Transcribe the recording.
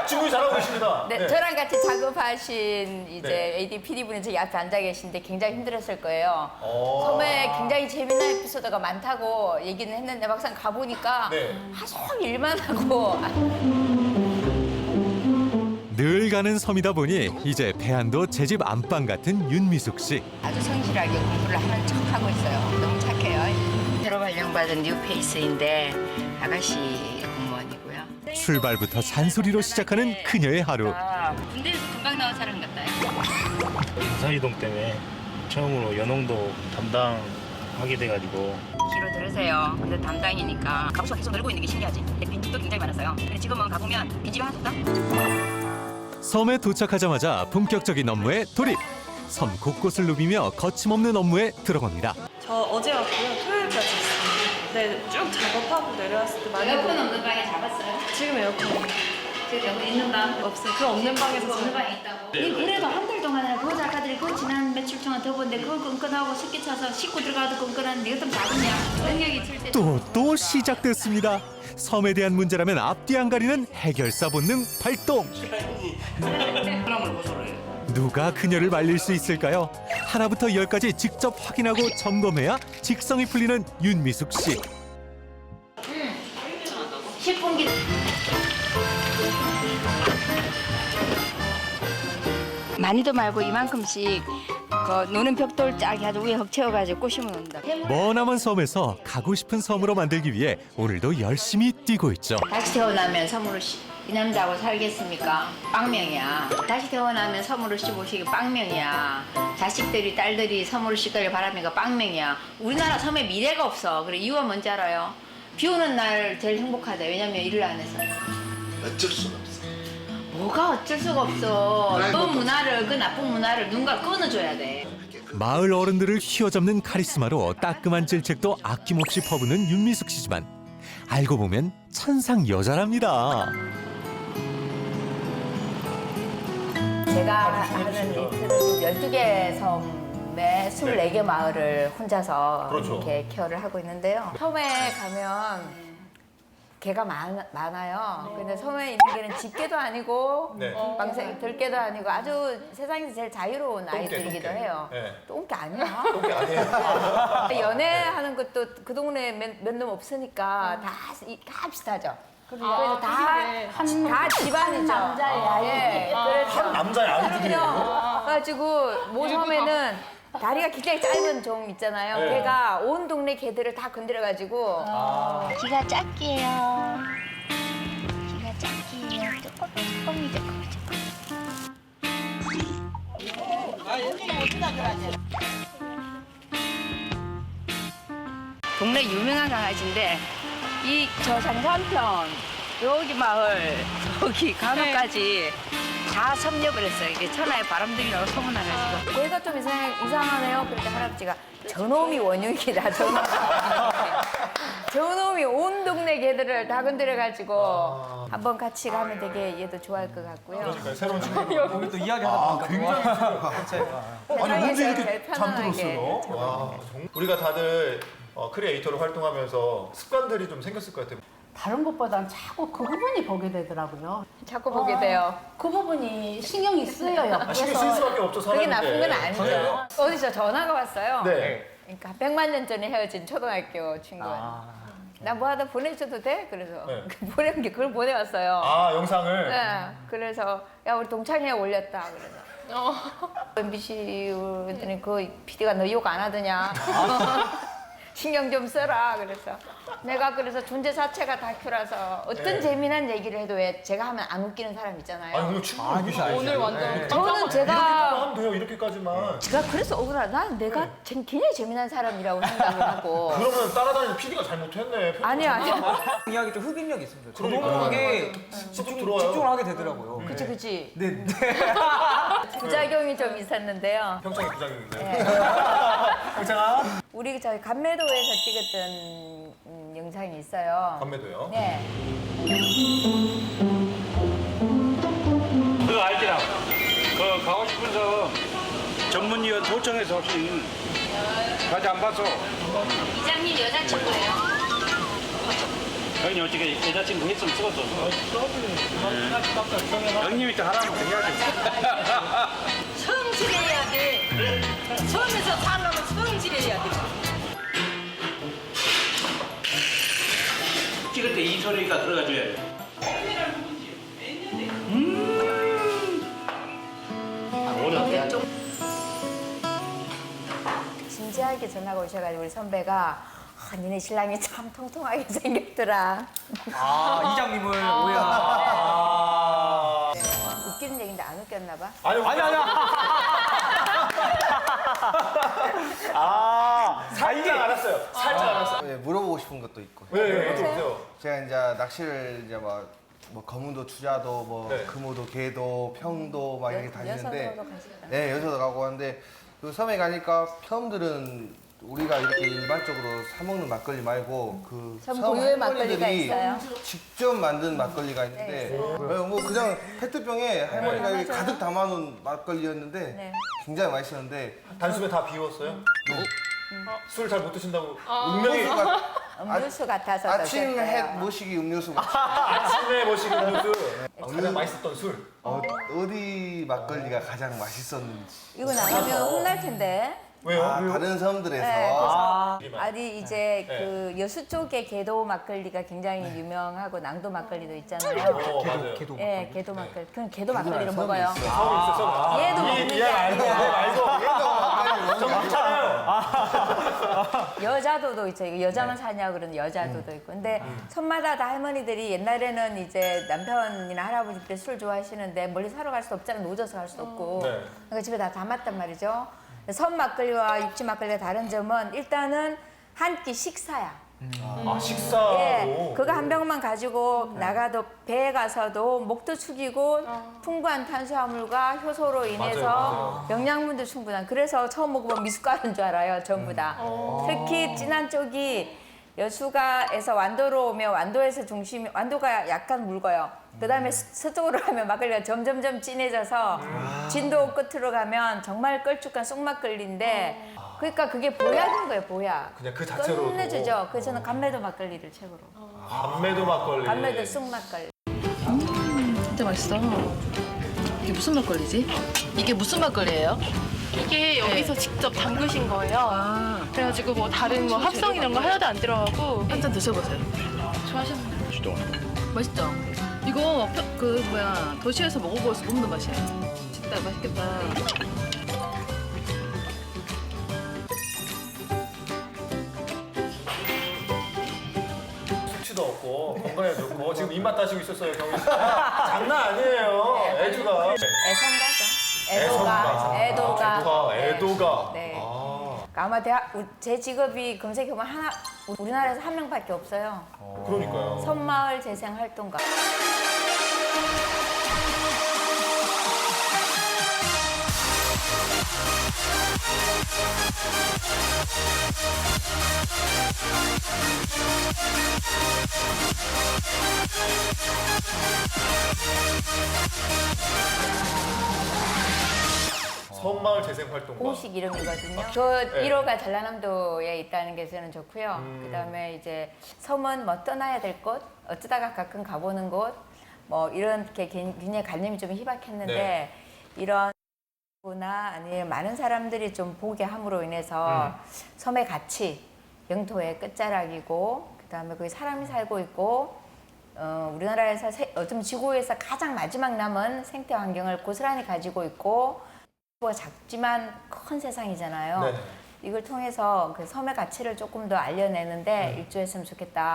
질문 잘하고 계십니다. 네, 저랑 같이 작업하신 이제 네. AD PD분이 제 앞에 앉아 계신데 굉장히 힘들었을 거예요. 어. 섬에 굉장히 재미난 에피소드가 많다고 얘기는 했는데 막상 가보니까 네. 하루 종일 일만 하고 늘 가는 섬이다 보니 이제 배안도 제 집 안방 같은 윤미숙 씨. 아주 성실하게 공부를 하는 척하고 있어요. 너무 착해요. 새로 발령받은 뉴페이스인데 아가씨 공무원이고요. 출발부터 잔소리로 시작하는 그녀의 하루. 군대에서 금방 나온 사람 같아요. 부사이동 때문에 처음으로 연홍도 담당하게 돼가지고 귀로 들으세요. 근데 담당이니까 가구수가 계속 늘고 있는 게 신기하지. 근데 빈집도 굉장히 많았어요. 근데 지금은 가보면 빈집이 하나도 없다. 섬에 도착하자마자 본격적인 업무에 돌입. 섬 곳곳을 누비며 거침없는 업무에 들어갑니다. 저 어제 왔고요. 토요일까지 있어요. 네, 쭉 작업하고 내려왔을 때 많이 에어컨 없는 방에 잡았어요. 지금 에어컨 지금 에어컨 있는 방 없어요. 그럼 없는 방에서 없는 방에 있다고. 그래도 한 달 동안에 그 작가들이 그 지난 며칠 동안 더 본데 그거 끈끈하고 습기 차서 씻고 들어가도 끈끈한데 이것 좀 작으냐? 능력이 있을 때 또 시작됐습니다. 섬에 대한 문제라면 앞뒤 안 가리는 해결사 본능 발동. 누가 그녀를 말릴 수 있을까요? 하나부터 열까지 직접 확인하고 점검해야 직성이 풀리는 윤미숙 씨. 10분기 많이도 말고 이만큼씩 그 노는 벽돌 쫙 해서 위에 흙 채워가지고 꼬시면 온다. 머나먼 섬에서 가고 싶은 섬으로 만들기 위해 오늘도 열심히 뛰고 있죠. 다시 태어나면 섬으로 이 남자하고 살겠습니까? 빵명이야. 다시 태어나면 섬으로 씹으시기 빵명이야. 자식들이 딸들이 섬으로 씹기를 바랍니까? 빵명이야. 우리나라 섬에 미래가 없어. 그래 이유가 뭔지 알아요? 비 오는 날 제일 행복하대. 왜냐면 일을 안 해서. 어쩔 수가 없어. 뭐가 어쩔 수가 없어. 그 나쁜 문화를 누군가 끊어줘야 돼. 마을 어른들을 휘어잡는 카리스마로 따끔한 질책도 아낌없이 퍼부는 윤미숙 씨지만 알고 보면 천상 여자랍니다. 제가 하는 이틀은 12개 섬에 24개 마을을 혼자서 그렇죠. 이렇게 케어를 하고 있는데요. 섬에 가면 개가 많아요. 근데 섬에 있는 개는 집개도 아니고 네. 들개도 아니고 아주 세상에서 제일 자유로운 아이들이기도 똥개. 해요. 네. 똥개 아니야. 그게 아니에요. 연애하는 것도 그 동네 몇 놈 없으니까 다 비슷하죠. 그래서 다 집안이죠. 남자의 아이. 예. 그래서 남자의 아이들이에요. 그래가지고 모섬에는 다리가 굉장히 짧은 종 있잖아요. 네. 걔가 온 동네 개들을 다 건드려가지고 귀가 작게요. 귀가 작게요. 조금이죠. 동네 유명한 강아지인데 저 장산편 여기 마을 여기 간호까지 다 섭렵을 했어요. 이게 천하의 바람둥이라고 소문나가지고. 얘가 좀 이상하네요. 그러니까 할아버지가 저놈이 원흉이다. 저놈이 온 동네 개들을 다 건드려가지고 한번 같이 가면 되게 얘도 좋아할 것 같고요. 그러니까요. 새로운 친구. 여기 또 이야기하다 보니까 굉장히 아니 언제 세상에서 이렇게 제일 편안하게. 잠들었어요? 와, 우리가 다들 크리에이터로 활동하면서 습관들이 좀 생겼을 것 같아요. 다른 것보다는 자꾸 그 부분이 보게 되더라고요. 자꾸 보게 돼요. 그 부분이 신경이 쓰여요. 신경 쓸 수밖에 없죠, 그게 사람인데. 나쁜 건 아니죠. 어디서 전화가 왔어요. 네. 그러니까 100만 년 전에 헤어진 초등학교 친구가 나 뭐 하다 보내줘도 돼? 그래서 네. 보낸 게 그걸 보내왔어요. 아, 영상을. 네. 그래서 야 우리 동창회 올렸다 그래서 MBC 그랬더니 그 PD가 너 욕 안 하더냐? 신경 좀 써라 그래서 내가 그래서 존재 자체가 다큐라서 어떤 네. 재미난 얘기를 해도 왜 제가 하면 안 웃기는 사람 있잖아요. 아니, 오늘 충분히 오늘 완전. 저는 이렇게까지만 제가 하면 돼요, 이렇게까지만. 제가 그래서 억울하. 난 내가 굉장히 재미난 사람이라고 생각을 하고. 그러면 따라다니는 PD가 잘못했네. 아니야. 이야기 좀 흡입력이 있습니다. 저도 그러니까요. 모르게 들어와요. 집중을 하게 되더라고요. 그치. 네. 부작용이 좀 있었는데요. 평창의 부작용인데. 네. 평창아. 우리 저희 감매도에서 찍었던 영상이 있어요. 감매도요. 네. 그거 알지라. 그 가고 싶어서 전문위원 도청에서 혹시 가지 안 봤어? 이장님 여자친구예요. 형님 어떻게 여자친구 했으면 쓰거든. 형님이 또 하라면 해야지. 성질해야 돼. 섬에서 살려면 성질해야 돼. 찍을 때 이 소리가 들어가줘야 돼. 진지하게 전화가 오셔가지고 우리 선배가 니네 신랑이 참 통통하게 생겼더라. 아, 이장님을 오야. 웃기는 얘기인데 안 웃겼나 봐. 아니 살짝 알았어요. 살짝 알았어요. 네, 물어보고 싶은 것도 있고. 왜 여쭤보세요. 제가 이제 낚시를 이제 뭐 거문도, 투자도, 뭐 네. 금호도, 개도, 평도 막 이렇게 다니는데, 여서도 가시더라. 네, 여서도 가고 하는데 그 섬에 가니까 처음들은 우리가 이렇게 일반적으로 사 먹는 막걸리 말고 그 섬 섬 고유의 막걸리가 할머니들이 있어요? 직접 만든 막걸리가 있는데 뭐 그냥 페트병에 할머니가 이렇게 맞아요. 가득 담아놓은 막걸리였는데 네. 굉장히 맛있었는데 단숨에 다 비웠어요? 술 잘 못 드신다고 운명이 음료수 같아서 아침 드셨어요. 햇 모시기 음료수 아침에 모시고 음료수 가장 맛있었던 술. 어디 막걸리가 가장 맛있었는지 이거 나가면 혼날 텐데. 왜요? 다른 섬들에서 네, 아, 아니 이제 네. 그 여수 쪽에 개도 막걸리가 굉장히 유명하고 낭도 막걸리도 있잖아요. 맞아요. 개도. 예, 개도 막걸리. 그럼 개도 막걸리를 섬이 먹어요. 있어요. 섬이 있어, 섬. 얘도 먹는 게 아니라 알고. 좀 귀찮아요. 여자도도 있죠. 이거 여자만 사냐고 그러는 여자도도 있고. 근데 섬마다 다 할머니들이 옛날에는 이제 남편이나 할아버지들 술 좋아하시는데 멀리 사러 갈 수 없잖아요. 노져서 갈 수 없고. 네. 그러니까 집에 다 담았단 말이죠. 섬 막걸리와 육지 막걸리가 다른 점은 일단은 한 끼 식사야. 아, 식사로. 예, 그거 한 병만 가지고 나가도 배에 가서도 목도 축이고 풍부한 탄수화물과 효소로 인해서 맞아요. 영양분도 충분한. 그래서 처음 먹어보면 미숫가루인 줄 알아요, 전부 다. 특히 진한 쪽이 여수가에서 완도로 오면 완도에서 중심이 완도가 약간 묽어요. 그다음에 서쪽으로 가면 막걸리가 점점점 진해져서 진도 끝으로 가면 정말 걸쭉한 쑥막걸리인데 그러니까 그게 보약인 거예요, 보약. 그냥 그 자체로도. 끝내주죠. 그래서 저는 감매도 막걸리를 최고로. 감매도 막걸리. 감매도 쑥막걸리. 진짜 맛있어. 이게 무슨 막걸리지? 이게 무슨 막걸리예요? 이게 여기서 직접 담그신 거예요. 그래가지고 뭐 다른 뭐 합성 이런 거 하나도 안 들어가고. 한 잔 드셔보세요. 좋아하셨나요? 맛있죠? 이거 그 뭐야 도시에서 먹어볼 수 없는 맛이야. 진짜 맛있겠다. 수치도 없고 건강에 좋고 지금 입맛 따시고 있었어요, 경희 씨. 장난 아니에요. 애주가. 애도가. 애도가. 애도가. 네. 아, 아마 제 직업이 검색해보면 우리나라에서 한 명밖에 없어요. 그러니까요. 섬마을 재생 활동가. 섬마을 재생 활동가. 공식 이름이거든요. 그 네. 1호가 전라남도에 있다는 게 저는 좋고요. 그다음에 이제 섬은 뭐 떠나야 될 곳, 어쩌다가 가끔 가보는 곳, 뭐 이렇게 굉장히 관념이 좀 희박했는데 네. 이런 나 아니면 많은 사람들이 좀 보게 함으로 인해서 섬의 가치, 영토의 끝자락이고 그다음에 거기 사람이 살고 있고 우리나라에서 어쩌면 지구에서 가장 마지막 남은 생태 환경을 고스란히 가지고 있고 작지만 큰 세상이잖아요. 네네. 이걸 통해서 그 섬의 가치를 조금 더 알려내는데 일조했으면 좋겠다.